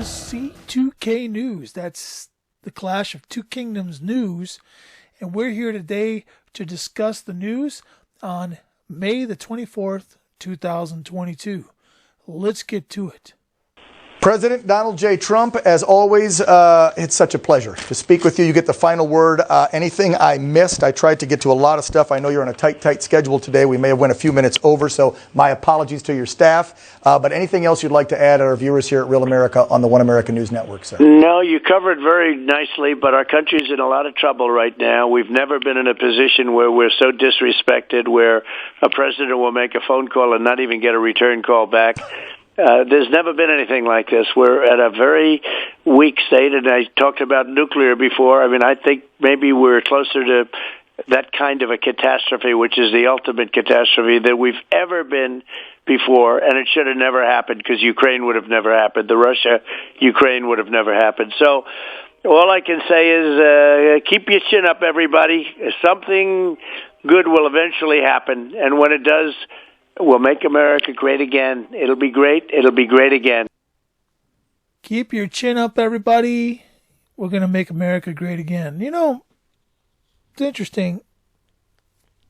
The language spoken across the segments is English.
is C2K News. That's the Clash of Two Kingdoms news. And we're here today to discuss the news on May the 24th, 2022. Let's get to it. President Donald J. Trump, as always, it's such a pleasure to speak with you. You get the final word. Anything I missed, I tried to get to a lot of stuff. I know you're on a tight schedule today. We may have went a few minutes over, so my apologies to your staff. But anything else you'd like to add to our viewers here at Real America on the One America News Network, sir? No, you covered very nicely, but our country's in a lot of trouble right now. We've never been in a position where we're so disrespected, where a president will make a phone call and not even get a return call back. There's never been anything like this. We're at a very weak state, and I talked about nuclear before. I mean, I think maybe we're closer to that kind of a catastrophe, which is the ultimate catastrophe that we've ever been before, and it should have never happened because Ukraine would have never happened. The Russia-Ukraine would have never happened. So all I can say is keep your chin up, everybody. Something good will eventually happen, and when it does, we'll make America great again. It'll be great. It'll be great again. Keep your chin up, everybody. We're going to make America great again. You know, it's interesting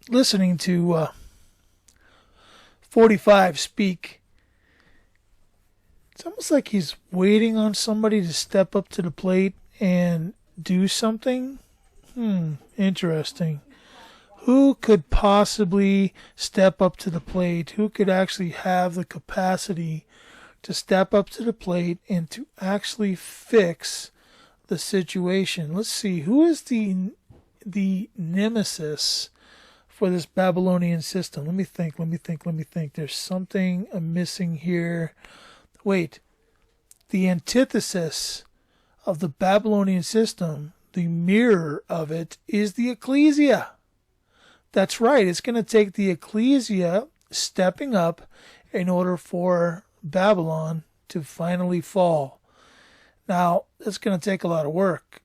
listening to 45 speak. It's almost like he's waiting on somebody to step up to the plate and do something. Interesting. Who could possibly step up to the plate? Who could actually have the capacity to step up to the plate and to actually fix the situation? Let's see. Who is the nemesis for this Babylonian system? Let me think. There's something I'm missing here. Wait. The antithesis of the Babylonian system, the mirror of it, is the ecclesia. That's right. It's going to take the ecclesia stepping up in order for Babylon to finally fall. Now, it's going to take a lot of work.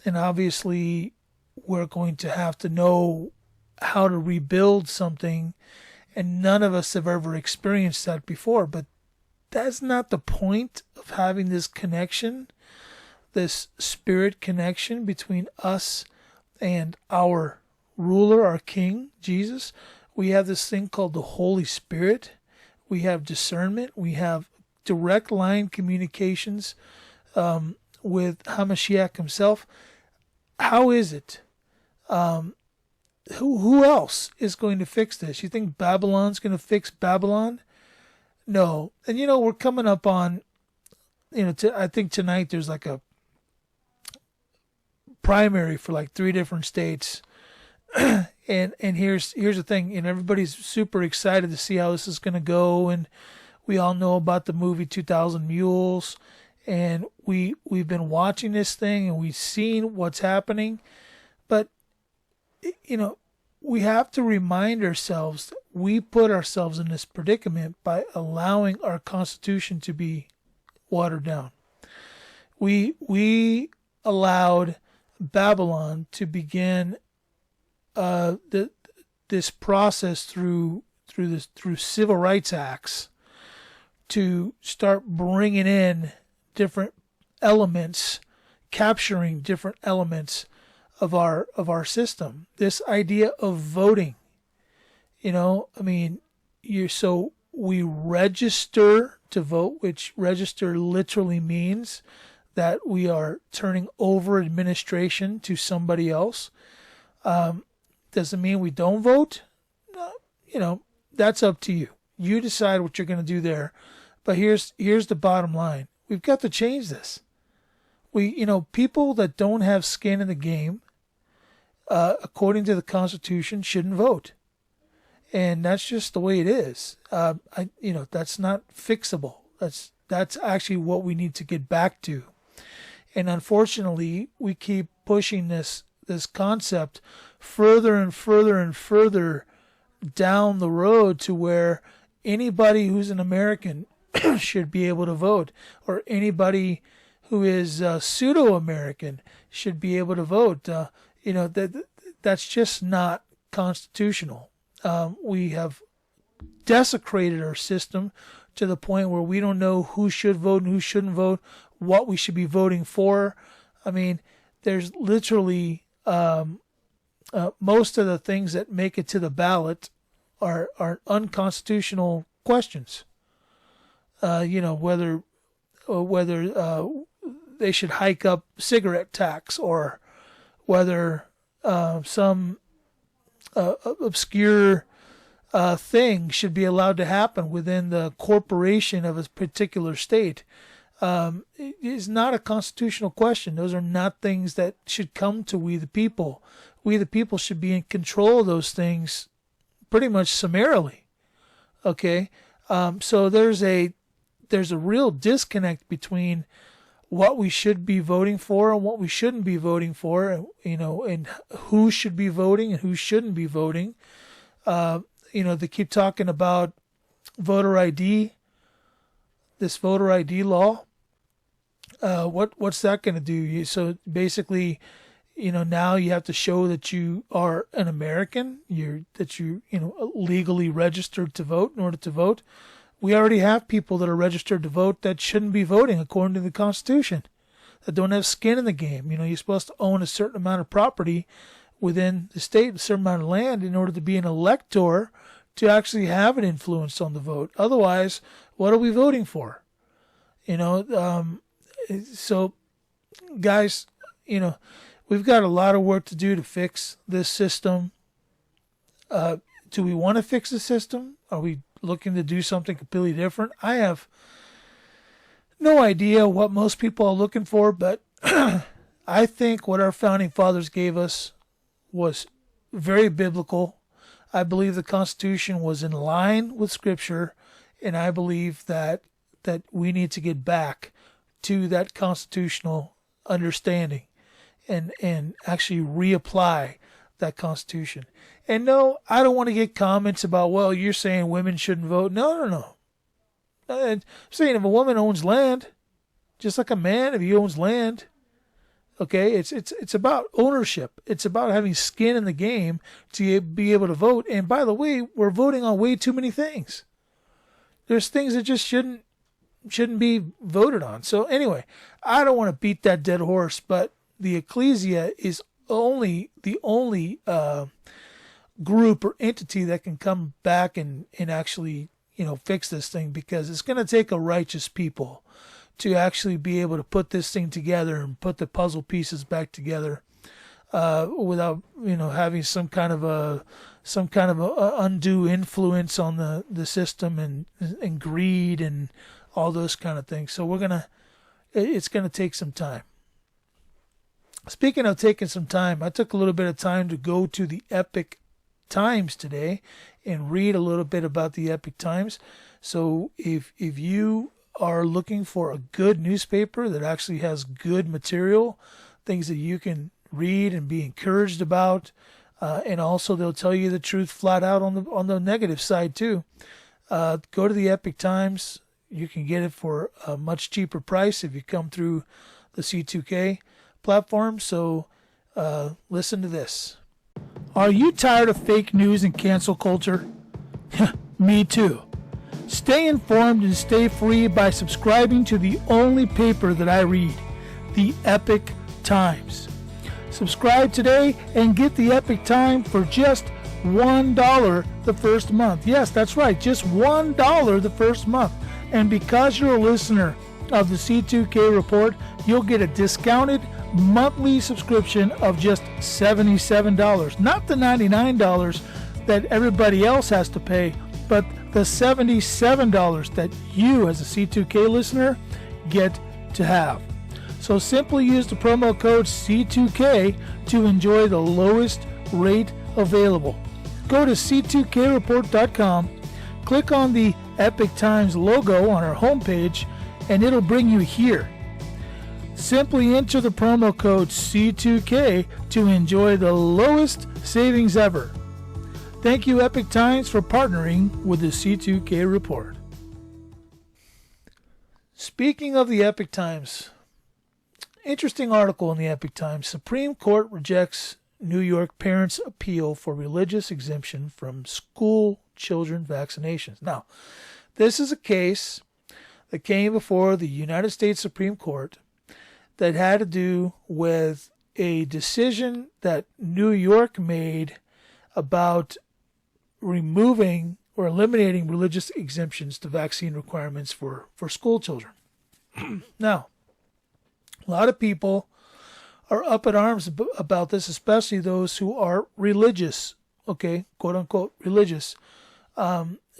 And obviously, we're going to have to know how to rebuild something. And none of us have ever experienced that before. But that's not the point of having this connection, this spirit connection between us and our ruler, our King, Jesus. We have this thing called the Holy Spirit. We have discernment. We have direct line communications with Hamashiach himself. How is it? Who else is going to fix this? You think Babylon's going to fix Babylon? No. And we're coming up on, I think tonight there's like a primary for like 3 different states. and here's the thing, everybody's super excited to see how this is going to go, and we all know about the movie 2000 Mules, and we've been watching this thing and we've seen what's happening, but we have to remind ourselves that we put ourselves in this predicament by allowing our Constitution to be watered down. We allowed Babylon to begin this process through civil rights acts to start bringing in different elements, capturing different elements of our system. This idea of voting, we register to vote, which register literally means that we are turning over administration to somebody else. Doesn't mean we don't vote. That's up to you. You decide what you're going to do there. But here's the bottom line. We've got to change this. People that don't have skin in the game, according to the Constitution, shouldn't vote. And that's just the way it is. That's not fixable. That's actually what we need to get back to. And unfortunately, we keep pushing this concept further and further and further down the road to where anybody who's an American should be able to vote, or anybody who is pseudo-American should be able to vote. That's just not constitutional. We have desecrated our system to the point where we don't know who should vote and who shouldn't vote, what we should be voting for. I mean, there's literally most of the things that make it to the ballot are unconstitutional questions. Whether they should hike up cigarette tax, or whether some obscure thing should be allowed to happen within the corporation of a particular state. It is not a constitutional question. Those are not things that should come to we the people. We the people should be in control of those things pretty much summarily. Okay? So there's a real disconnect between what we should be voting for and what we shouldn't be voting for, and who should be voting and who shouldn't be voting. They keep talking about voter ID, this voter ID law. What's that going to do? So basically, now you have to show that you are an American, that you legally registered to vote in order to vote. We already have people that are registered to vote that shouldn't be voting according to the Constitution, that don't have skin in the game. You're supposed to own a certain amount of property within the state, a certain amount of land, in order to be an elector, to actually have an influence on the vote. Otherwise, what are we voting for? So, guys, we've got a lot of work to do to fix this system. Do we want to fix the system? Are we looking to do something completely different? I have no idea what most people are looking for, but I think what our founding fathers gave us was very biblical. I believe the Constitution was in line with Scripture, and I believe that we need to get back to that constitutional understanding and actually reapply that Constitution. And no, I don't want to get comments about, well, you're saying women shouldn't vote. No. I'm saying if a woman owns land, just like a man, if he owns land, okay, it's about ownership. It's about having skin in the game to be able to vote. And by the way, we're voting on way too many things. There's things that just shouldn't be voted on. So anyway, I don't want to beat that dead horse, but the ecclesia is the only group or entity that can come back and actually fix this thing, because it's going to take a righteous people to actually be able to put this thing together and put the puzzle pieces back together without having some kind of a undue influence on the system and greed and all those kind of things. So it's gonna take some time. Speaking of taking some time, I took a little bit of time to go to the Epic Times today and read a little bit about the Epic Times. So if you are looking for a good newspaper that actually has good material, things that you can read and be encouraged about, and also they'll tell you the truth flat out on the negative side too, go to the Epic Times. You can get it for a much cheaper price if you come through the C2K platform. So listen to this. Are you tired of fake news and cancel culture? Me too. Stay informed and stay free by subscribing to the only paper that I read, the Epic Times. Subscribe today and get the Epic Times for just $1 the first month. Yes, that's right, just $1 the first month. And because you're a listener of the C2K Report, you'll get a discounted monthly subscription of just $77. Not the $99 that everybody else has to pay, but the $77 that you as a C2K listener get to have. So simply use the promo code C2K to enjoy the lowest rate available. Go to C2KReport.com, click on the Epic Times logo on our homepage, and it'll bring you here. Simply enter the promo code C2K to enjoy the lowest savings ever. Thank you, Epic Times, for partnering with the C2K Report. Speaking of the Epic Times, interesting article in the Epic Times. Supreme Court rejects New York parents' appeal for religious exemption from school children vaccinations. Now, this is a case that came before the United States Supreme Court that had to do with a decision that New York made about removing or eliminating religious exemptions to vaccine requirements for school children. Now, a lot of people are up in arms about this, especially those who are religious, okay, quote unquote religious,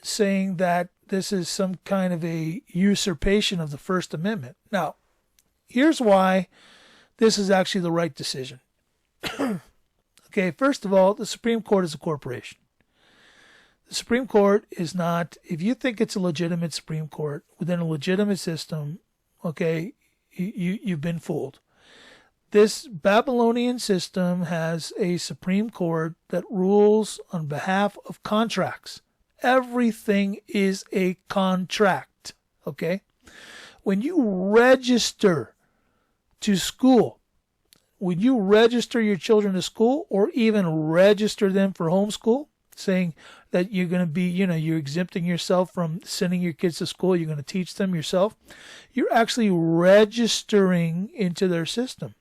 saying that this is some kind of a usurpation of the First Amendment. Now, here's why this is actually the right decision. Okay, first of all, the Supreme Court is a corporation. The Supreme Court is not, if you think it's a legitimate Supreme Court within a legitimate system, okay, you've been fooled. This Babylonian system has a Supreme Court that rules on behalf of contracts. Everything is a contract, okay? When you register to school, when you register your children to school or even register them for homeschool, saying that you're going to be, you're exempting yourself from sending your kids to school, you're going to teach them yourself, you're actually registering into their system.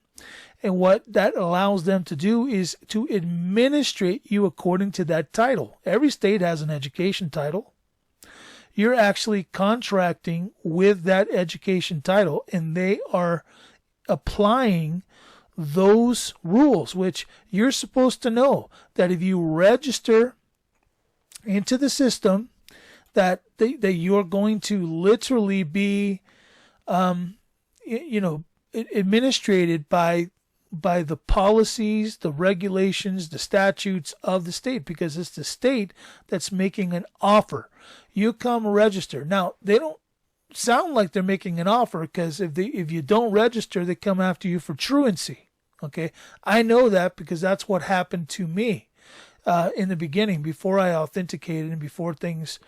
And what that allows them to do is to administrate you according to that title. Every state has an education title. You're actually contracting with that education title, and they are applying those rules, which you're supposed to know that if you register into the system, that you're going to literally be, administrated by the policies, the regulations, the statutes of the state, because it's the state that's making an offer. You come register. Now, they don't sound like they're making an offer, because if you don't register, they come after you for truancy. Okay, I know that because that's what happened to me in the beginning, before I authenticated and before things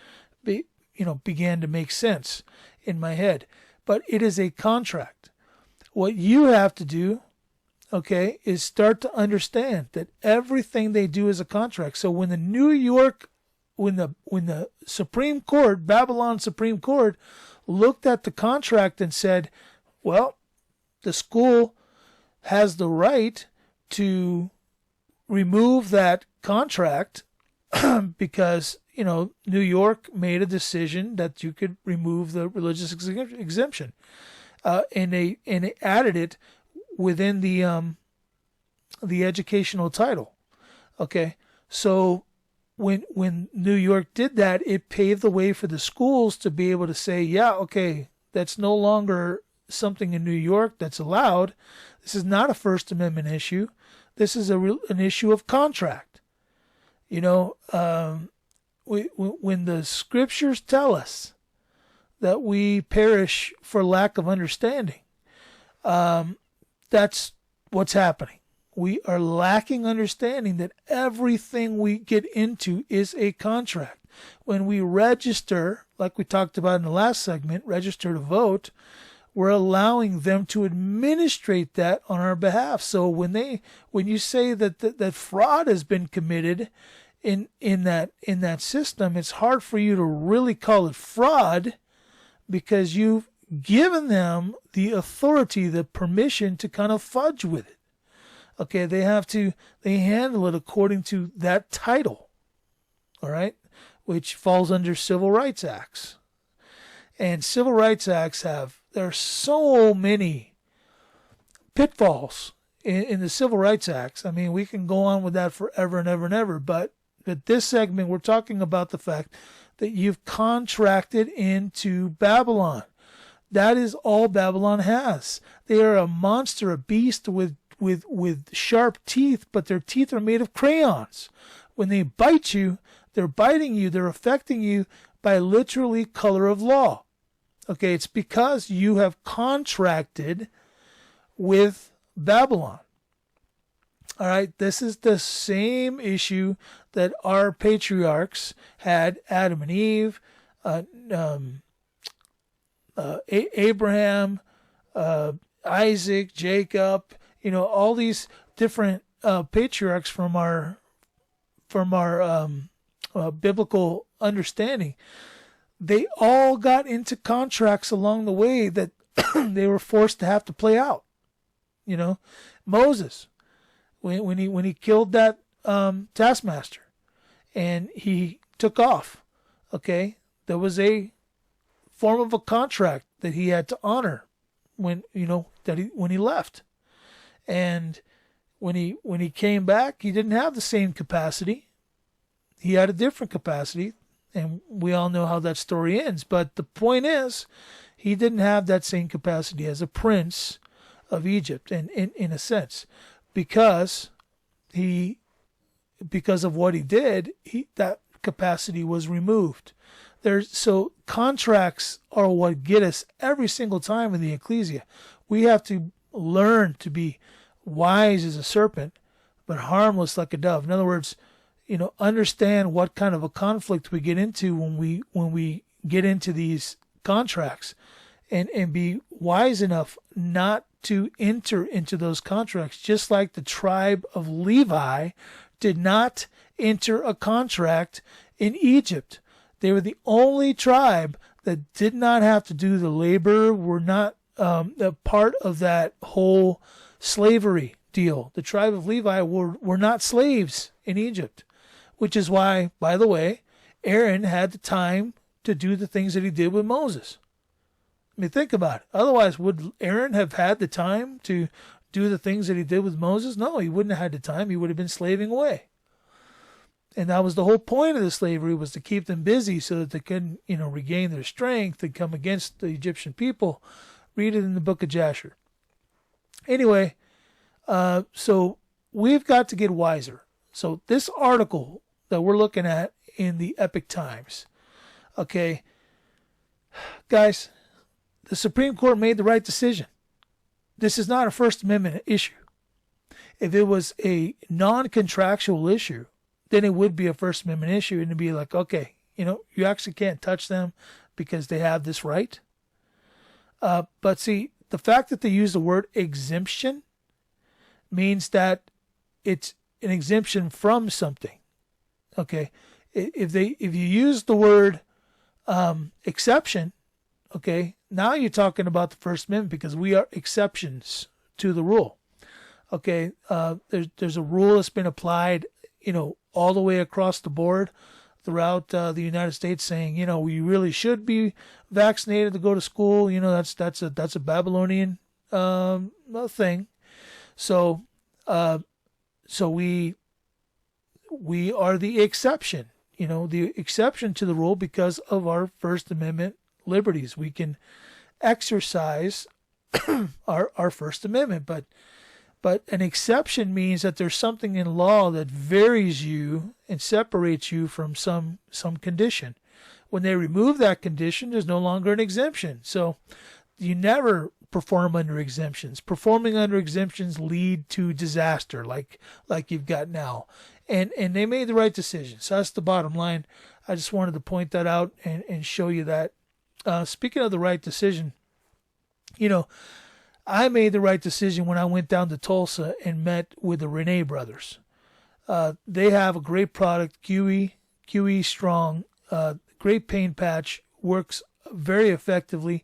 began to make sense in my head. But it is a contract. What you have to do, okay, is start to understand that everything they do is a contract. So when the Supreme Court, Babylon Supreme Court, looked at the contract and said, well, the school has the right to remove that contract because, New York made a decision that you could remove the religious exemption. And they added it within the educational title. Okay, so when New York did that, it paved the way for the schools to be able to say, yeah, okay, that's no longer something in New York that's allowed. This is not a First Amendment issue. This is an issue of contract. When the scriptures tell us that we perish for lack of understanding, that's what's happening. We are lacking understanding that everything we get into is a contract. When we register, like we talked about in the last segment, register to vote, we're allowing them to administrate that on our behalf. So when you say that fraud has been committed in that system, it's hard for you to really call it fraud, because you've given them the authority, the permission to kind of fudge with it. Okay, they handle it according to that title, all right, which falls under Civil Rights Acts. And Civil Rights Acts there are so many pitfalls in the Civil Rights Acts. I mean, we can go on with that forever and ever and ever, but this segment, we're talking about the fact that you've contracted into Babylon. That is all Babylon has. They are a monster, a beast with sharp teeth, but their teeth are made of crayons. When they bite you, they're biting you, they're affecting you by literally color of law. Okay, it's because you have contracted with Babylon. All right, this is the same issue that our patriarchs had, Adam and Eve, Abraham, Isaac, Jacob, all these different patriarchs from our biblical understanding. they all got into contracts along the way that they were forced to have to play out. You know, Moses, when he killed that taskmaster and he took off, okay, there was a form of a contract that he had to honor when he left. And when he came back, he didn't have the same capacity. He had a different capacity, and we all know how that story ends. But the point is, he didn't have that same capacity as a prince of Egypt, and in a sense, because of what he did, that capacity was removed. So contracts are what get us every single time in the ecclesia. We have to learn to be wise as a serpent, but harmless like a dove. In other words, understand what kind of a conflict we get into when we get into these contracts, and be wise enough not to enter into those contracts, just like the tribe of Levi did not enter a contract in Egypt. They were the only tribe that did not have to do the labor, were not a part of that whole slavery deal. The tribe of Levi were not slaves in Egypt, which is why, by the way, Aaron had the time to do the things that he did with Moses. I mean, think about it. Otherwise, would Aaron have had the time to do the things that he did with Moses? No, he wouldn't have had the time. He would have been slaving away. And that was the whole point of the slavery, was to keep them busy so that they couldn't, regain their strength and come against the Egyptian people. Read it in the book of Jasher. Anyway, so we've got to get wiser. So this article that we're looking at in the Epic Times, okay, guys, the Supreme Court made the right decision. This is not a First Amendment issue. If it was a non-contractual issue, then it would be a First Amendment issue, and it'd be like, okay, you actually can't touch them because they have this right. But see, the fact that they use the word exemption means that it's an exemption from something. Okay, if you use the word exception, okay, now you're talking about the First Amendment, because we are exceptions to the rule. Okay, there's a rule that's been applied, all the way across the board throughout the United States, saying, we really should be vaccinated to go to school. That's a Babylonian thing. So we are the exception, the exception to the rule because of our First Amendment liberties. We can exercise our First Amendment, but an exception means that there's something in law that varies you and separates you from some condition. When they remove that condition, there's no longer an exemption. So you never perform under exemptions. Performing under exemptions lead to disaster, like you've got now. And they made the right decision. So that's the bottom line. I just wanted to point that out and show you that. Speaking of the right decision, I made the right decision when I went down to Tulsa and met with the Renee brothers. They have a great product, QE Strong, great pain patch, works very effectively.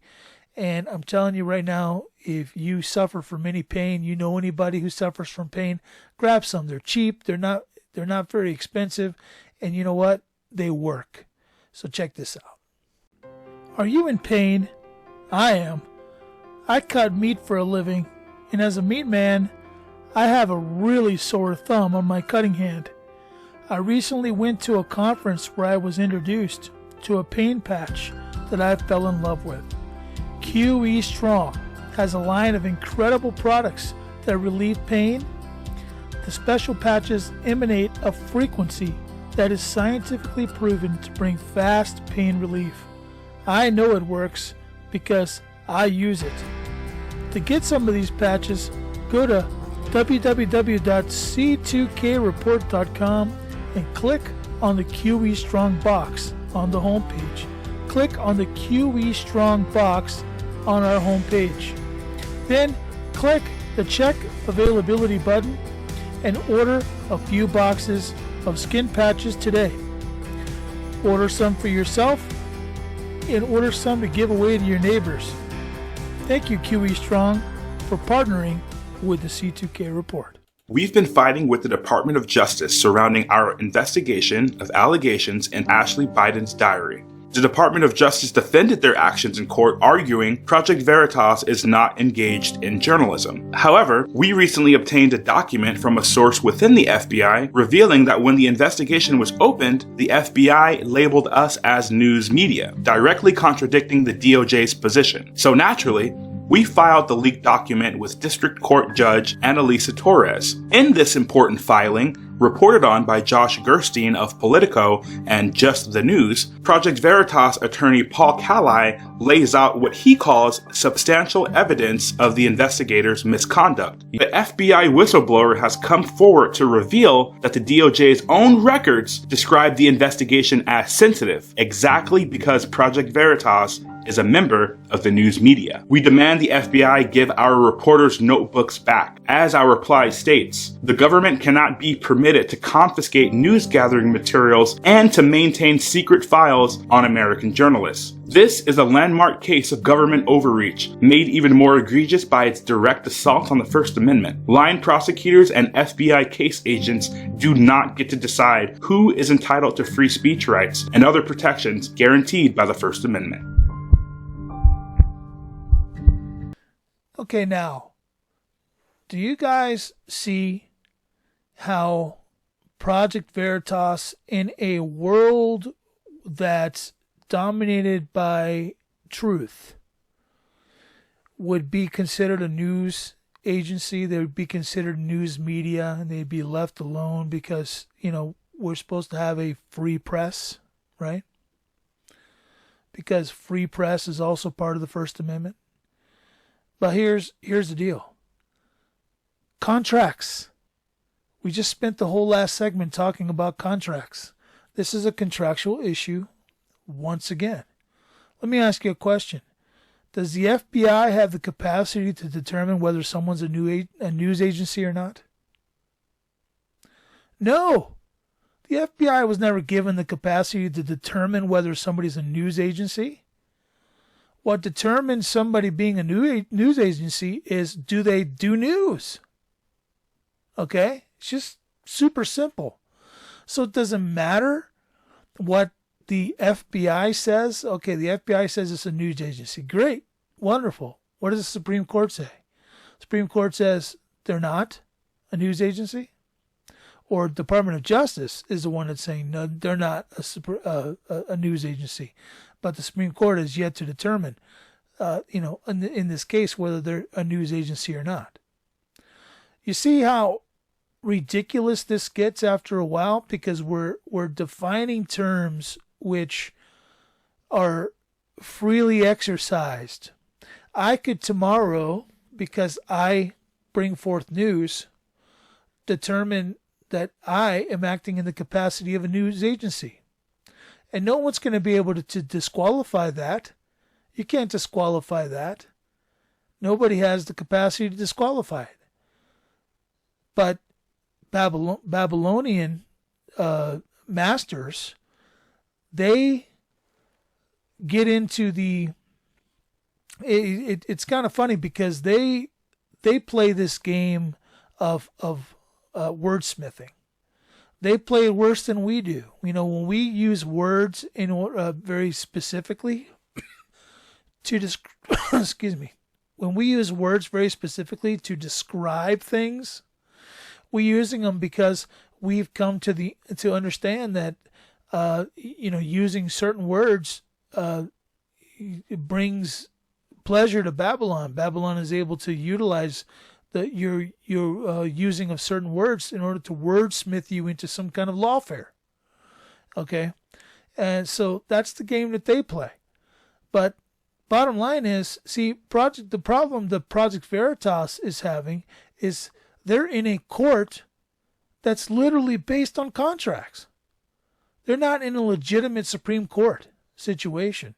And I'm telling you right now, if you suffer from any pain, anybody who suffers from pain, grab some. They're cheap. They're not very expensive. And you know what? They work. So check this out. Are you in pain? I am. I cut meat for a living, and as a meat man, I have a really sore thumb on my cutting hand. I recently went to a conference where I was introduced to a pain patch that I fell in love with. QE Strong has a line of incredible products that relieve pain. The special patches emanate a frequency that is scientifically proven to bring fast pain relief. I know it works because I use it. To get some of these patches, go to www.c2kreport.com and click on the QE Strong box on the homepage. Click on the QE Strong box on our homepage. Then click the check availability button and order a few boxes of skin patches today. Order some for yourself and order some to give away to your neighbors. Thank you, QE Strong, for partnering with the C2K Report. We've been fighting with the Department of Justice surrounding our investigation of allegations in Ashley Biden's diary. The Department of Justice defended their actions in court, arguing Project Veritas is not engaged in journalism. However, we recently obtained a document from a source within the FBI revealing that when the investigation was opened, the FBI labeled us as news media, directly contradicting the DOJ's position. So naturally, we filed the leaked document with District Court Judge Annalisa Torres. In this important filing, reported on by Josh Gerstein of Politico and Just the News, Project Veritas attorney Paul Kallai lays out what he calls substantial evidence of the investigators' misconduct. The FBI whistleblower has come forward to reveal that the DOJ's own records describe the investigation as sensitive, exactly because Project Veritas is a member of the news media. We demand the FBI give our reporters' notebooks back. As our reply states, the government cannot be permitted to confiscate news gathering materials and to maintain secret files on American journalists. This is a landmark case of government overreach, made even more egregious by its direct assault on the First Amendment. Line prosecutors and FBI case agents do not get to decide who is entitled to free speech rights and other protections guaranteed by the First Amendment. Okay, now, do you guys see how Project Veritas, in a world that's dominated by truth, would be considered a news agency? They would be considered news media, and they'd be left alone because, we're supposed to have a free press, right? Because free press is also part of the First Amendment. But here's the deal. Contracts. We just spent the whole last segment talking about contracts. This is a contractual issue once again. Let me ask you a question. Does the FBI have the capacity to determine whether someone's a news agency or not? No. The FBI was never given the capacity to determine whether somebody's a news agency. What determines somebody being a news agency is, do they do news? Okay? It's just super simple. So it doesn't matter what the FBI says. Okay, the FBI says it's a news agency. Great. Wonderful. What does the Supreme Court say? The Supreme Court says they're not a news agency? Or Department of Justice is the one that's saying, no, they're not a news agency. But the Supreme Court has yet to determine, in this case, whether they're a news agency or not. You see how ridiculous this gets after a while? Because we're defining terms which are freely exercised. I could tomorrow, because I bring forth news, determine that I am acting in the capacity of a news agency. And no one's going to be able to disqualify that. You can't disqualify that. Nobody has the capacity to disqualify it. But Babylonian masters, they get into the... It's kind of funny because they play this game of wordsmithing. They play worse than we do. When we use words very specifically to excuse me. When we use words very specifically to describe things, we're using them because we've come to understand that using certain words it brings pleasure to Babylon. Babylon is able to utilize your using of certain words in order to wordsmith you into some kind of lawfare. Okay? And so that's the game that they play. But bottom line is, see, the problem that Project Veritas is having is they're in a court that's literally based on contracts. They're not in a legitimate Supreme Court situation.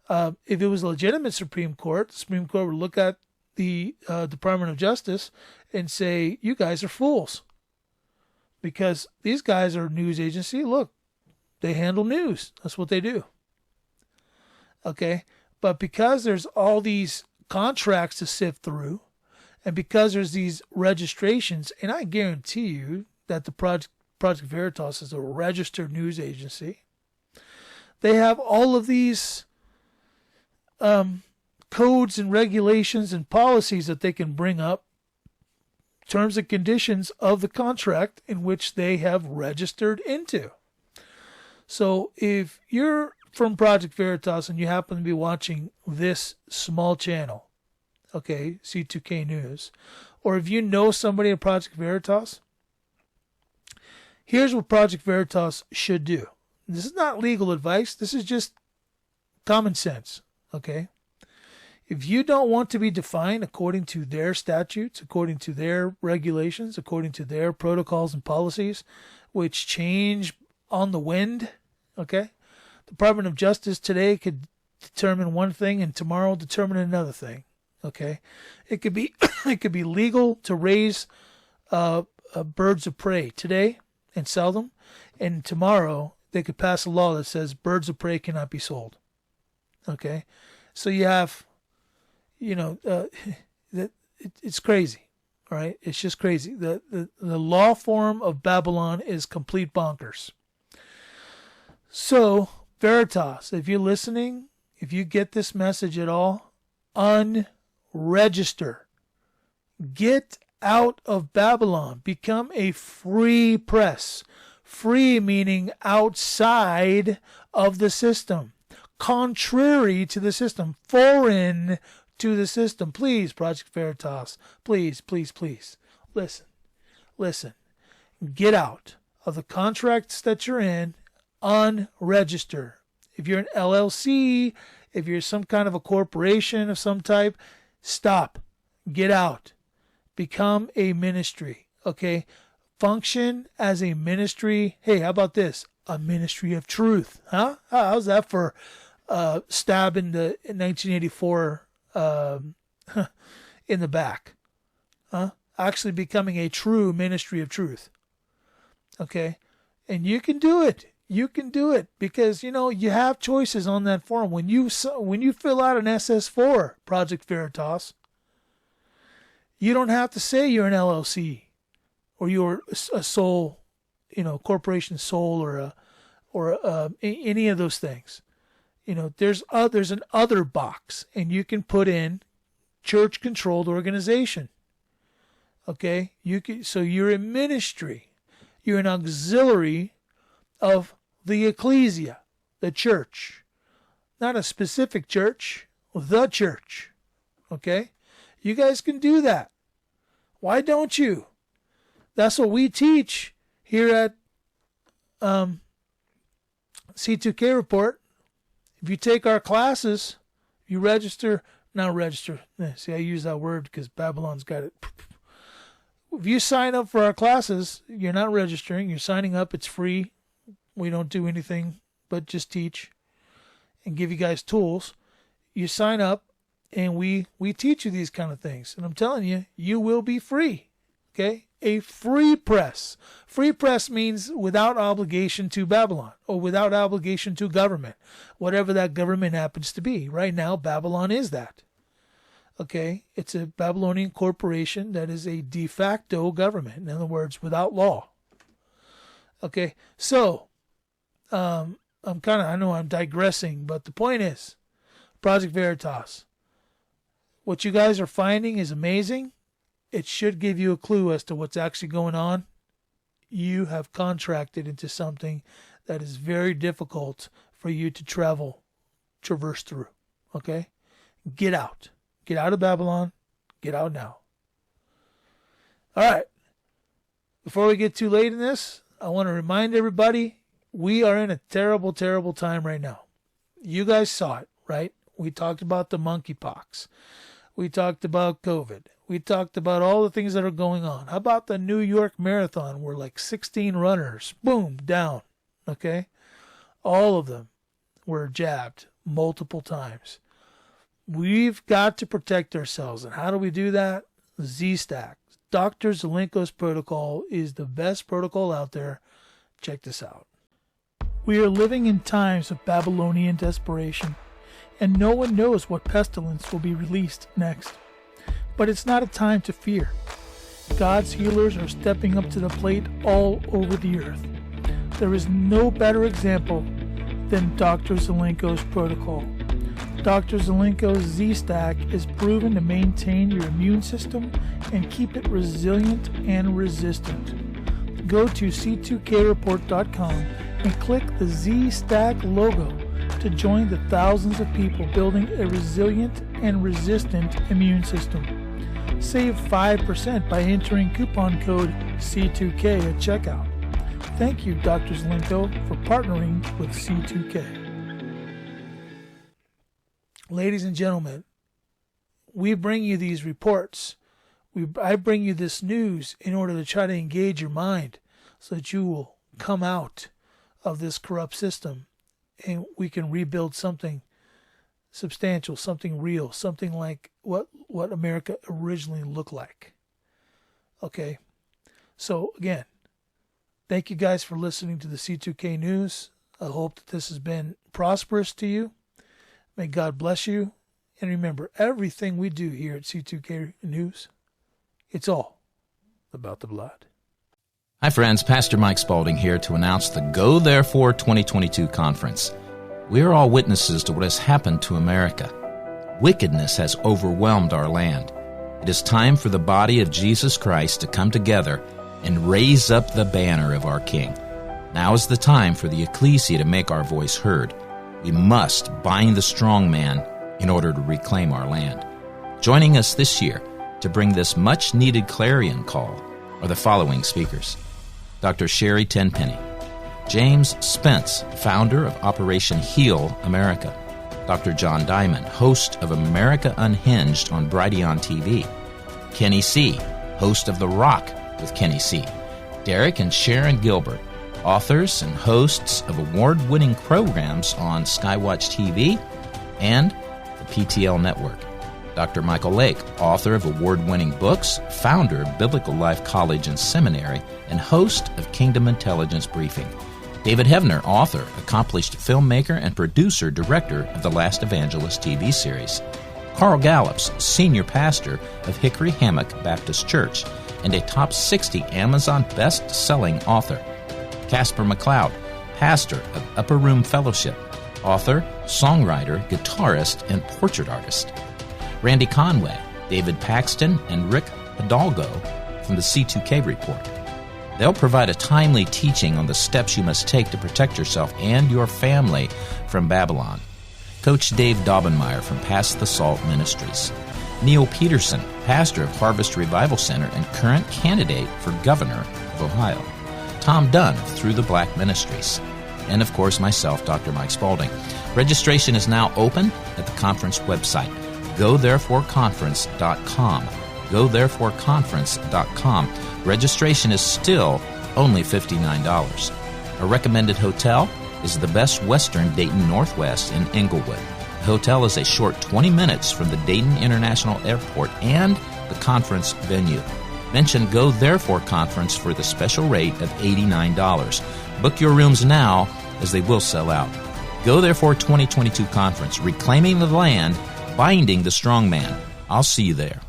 If it was a legitimate Supreme Court, the Supreme Court would look at the Department of Justice and say, you guys are fools. Because these guys are a news agency. Look, they handle news. That's what they do. Okay? But because there's all these contracts to sift through, and because there's these registrations, and I guarantee you that the Project Veritas is a registered news agency, they have all of these codes and regulations and policies that they can bring up, terms and conditions of the contract in which they have registered into. So if you're from Project Veritas and you happen to be watching this small channel, okay, C2K News, or if you know somebody at Project Veritas, here's what Project Veritas should do. This is not legal advice. This is just common sense, okay? If you don't want to be defined according to their statutes, according to their regulations, according to their protocols and policies, which change on the wind, okay? The Department of Justice today could determine one thing and tomorrow determine another thing, okay? It could be legal to raise birds of prey today and sell them, and tomorrow they could pass a law that says birds of prey cannot be sold, okay? So you have, it's crazy, all right? It's just crazy. The law form of Babylon is complete bonkers. So, Veritas, if you're listening, if you get this message at all, unregister. Get out of Babylon. Become a free press. Free meaning outside of the system. Contrary to the system. Foreign to the system. Please, Project Veritas. Please, please, please. Listen. Get out of the contracts that you're in. Unregister. If you're an LLC, if you're some kind of a corporation of some type, stop. Get out. Become a ministry. Okay? Function as a ministry. Hey, how about this? A ministry of truth. Huh? How's that for stabbing the 1984 in the back? Huh? Actually becoming a true ministry of truth. Okay? And you can do it. You can do it because, you have choices on that form. When you fill out an SS4, Project Veritas, you don't have to say you're an LLC or you're a sole, corporation sole or any of those things. There's an other box, and you can put in church-controlled organization. Okay, so you're a ministry, you're an auxiliary of the ecclesia, the church, not a specific church, the church. Okay, you guys can do that. Why don't you? That's what we teach here at C2K Report. If you take our classes, you register. See, I use that word because Babylon's got it. If you sign up for our classes, you're not registering. You're signing up. It's free. We don't do anything but just teach and give you guys tools. You sign up, and we teach you these kind of things. And I'm telling you, you will be free. Okay? A free press. Free press means without obligation to Babylon or without obligation to government, whatever that government happens to be. Right now, Babylon is that. Okay? It's a Babylonian corporation that is a de facto government. In other words, without law. Okay? So, I know I'm digressing, but the point is, Project Veritas, what you guys are finding is amazing. It should give you a clue as to what's actually going on. You have contracted into something that is very difficult for you to traverse through. Okay? Get out. Get out of Babylon. Get out now. All right. Before we get too late in this, I want to remind everybody, we are in a terrible, terrible time right now. You guys saw it, right? We talked about the monkeypox. We talked about COVID. We talked about all the things that are going on. How about the New York Marathon where like 16 runners, boom, down, okay? All of them were jabbed multiple times. We've got to protect ourselves. And how do we do that? Z-Stack. Dr. Zelenko's protocol is the best protocol out there. Check this out. We are living in times of Babylonian desperation. and no one knows what pestilence will be released next. But it's not a time to fear. God's healers are stepping up to the plate all over the earth. There is no better example than Dr. Zelenko's protocol. Dr. Zelenko's Z-Stack is proven to maintain your immune system and keep it resilient and resistant. Go to C2KReport.com and click the Z-Stack logo to join the thousands of people building a resilient and resistant immune system. Save 5% by entering coupon code C2K at checkout. Thank you, Dr. Zelenko, for partnering with C2K. Ladies and gentlemen, we bring you these reports. I bring you this news in order to try to engage your mind so that you will come out of this corrupt system and we can rebuild something substantial, something real, something like what America originally looked like. Okay? So, again, thank you guys for listening to the C2K News. I hope that this has been prosperous to you. May God bless you. And remember, everything we do here at C2K News, it's all about the blood. Hi friends, Pastor Mike Spaulding here to announce the Go Therefore 2022 conference. We are all witnesses to what has happened to America. Wickedness has overwhelmed our land. It is time for the body of Jesus Christ to come together and raise up the banner of our King. Now is the time for the ecclesia to make our voice heard. We must bind the strong man in order to reclaim our land. Joining us this year to bring this much-needed clarion call are the following speakers: Dr. Sherry Tenpenny, James Spence, founder of Operation Heal America, Dr. John Diamond, host of America Unhinged on Brighteon TV, Kenny C., host of The Rock with Kenny C., Derek and Sharon Gilbert, authors and hosts of award-winning programs on Skywatch TV and the PTL Network, Dr. Michael Lake, author of award-winning books, founder of Biblical Life College and Seminary, and host of Kingdom Intelligence Briefing, David Hevner, author, accomplished filmmaker, and producer-director of The Last Evangelist TV series, Carl Gallups, senior pastor of Hickory Hammock Baptist Church, and a top 60 Amazon best-selling author, Casper McLeod, pastor of Upper Room Fellowship, author, songwriter, guitarist, and portrait artist, Randy Conway, David Paxton, and Rick Hidalgo from the C2K Report. They'll provide a timely teaching on the steps you must take to protect yourself and your family from Babylon. Coach Dave Daubenmire from Pass the Salt Ministries, Neil Petersen, pastor of Harvest Revival Center and current candidate for governor of Ohio, Tom Dunn of Through the Black Ministries, and of course myself, Dr. Mike Spaulding. Registration is now open at the conference website, GoThereforeConference.com. GoThereforeConference.com. Registration is still only $59. A recommended hotel is the Best Western Dayton Northwest in Englewood. The hotel is a short 20 minutes from the Dayton International Airport and the conference venue. Mention Go Therefore Conference for the special rate of $89. Book your rooms now, as they will sell out. Go Therefore 2022 Conference, reclaiming the land, binding the strong man. I'll see you there.